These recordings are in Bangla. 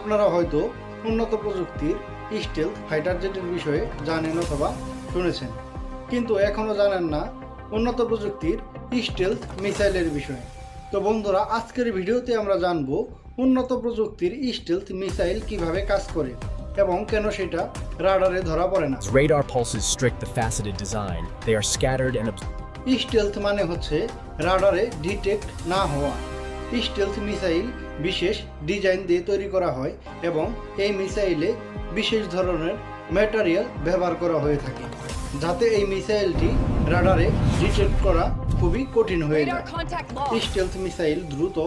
আপনারা হয়তো উন্নত প্রযুক্তির স্টেলথ ফাইটার জেটের বিষয়ে জানেন অথবা শুনেছেন, কিন্তু এখনও জানেন না উন্নত প্রযুক্তির স্টেলথ মিসাইলের বিষয়ে। তো বন্ধুরা, আজকের ভিডিওতে আমরা জানবো উন্নত প্রযুক্তির স্টেলথ মিসাইল কিভাবে কাজ করে এবং কেন সেটা রাডারে ধরা পড়ে না। Radar pulses strict the faceted design. They are scattered and stealth মানে হচ্ছে রাডারে ডিটেক্ট না হওয়া। স্টেলথ মিসাইল বিশেষ ডিজাইন দিয়ে তৈরি করা হয় এবং এই মিসাইলে বিশেষ ধরনের ম্যাটেরিয়াল ব্যবহার করা হয়ে থাকে, যাতে এই মিসাইলটি রাডারে ডিটেক্ট করা খুবই কঠিন হয়ে যায়। স্টেলথ মিসাইল দ্রুত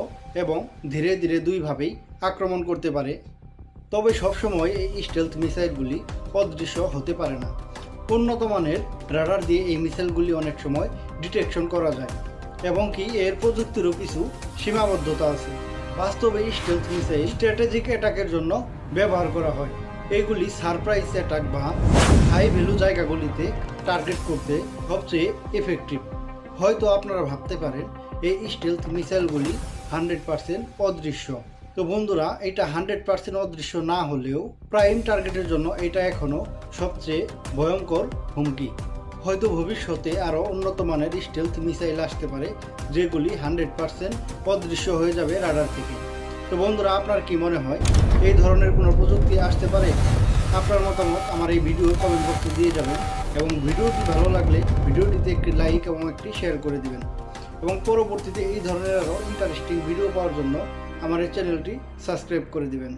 এবং ধীরে ধীরে দুইভাবেই আক্রমণ করতে পারে, তবে সবসময় এই স্টেলথ মিসাইলগুলি অদৃশ্য হতে পারে না। উন্নত মানের রাডার দিয়ে এই মিসাইলগুলি অনেক সময় ডিটেকশন করা যায় এবং কি এর প্রযুক্তিরও কিছু সীমাবদ্ধতা আছে। বাস্তবে স্টেলথ মিসাইল স্ট্র্যাটেজিক অ্যাটাকের জন্য ব্যবহার করা হয়। এগুলি সারপ্রাইজ অ্যাটাক বা হাই ভ্যালু জায়গাগুলিতে টার্গেট করতে সবচেয়ে এফেক্টিভ। হয়তো আপনারা ভাবতে পারেন এই স্টেলথ মিসাইলগুলি 100% অদৃশ্য। তো বন্ধুরা, এটা 100% অদৃশ্য না হলেও প্রাইম টার্গেটের জন্য এটা এখনও সবচেয়ে ভয়ঙ্কর হুমকি। হয়তো ভবিষ্যতে আরও উন্নত মানের স্টেলথ মিসাইল আসতে পারে, যেগুলি 100% অদৃশ্য হয়ে যাবে রাডার থেকে। তো বন্ধুরা, আপনার কি মনে হয় এই ধরনের কোনো প্রযুক্তি আসতে পারে? আপনার মতামত আমার এই ভিডিও কমেন্ট বক্সে দিয়ে যাবেন এবং ভিডিওটি ভালো লাগলে ভিডিওটিতে একটি লাইক এবং একটি শেয়ার করে দিবেন এবং পরবর্তীতে এই ধরনের আরও ইন্টারেস্টিং ভিডিও পাওয়ার জন্য আমার এই চ্যানেলটি সাবস্ক্রাইব করে দিবেন।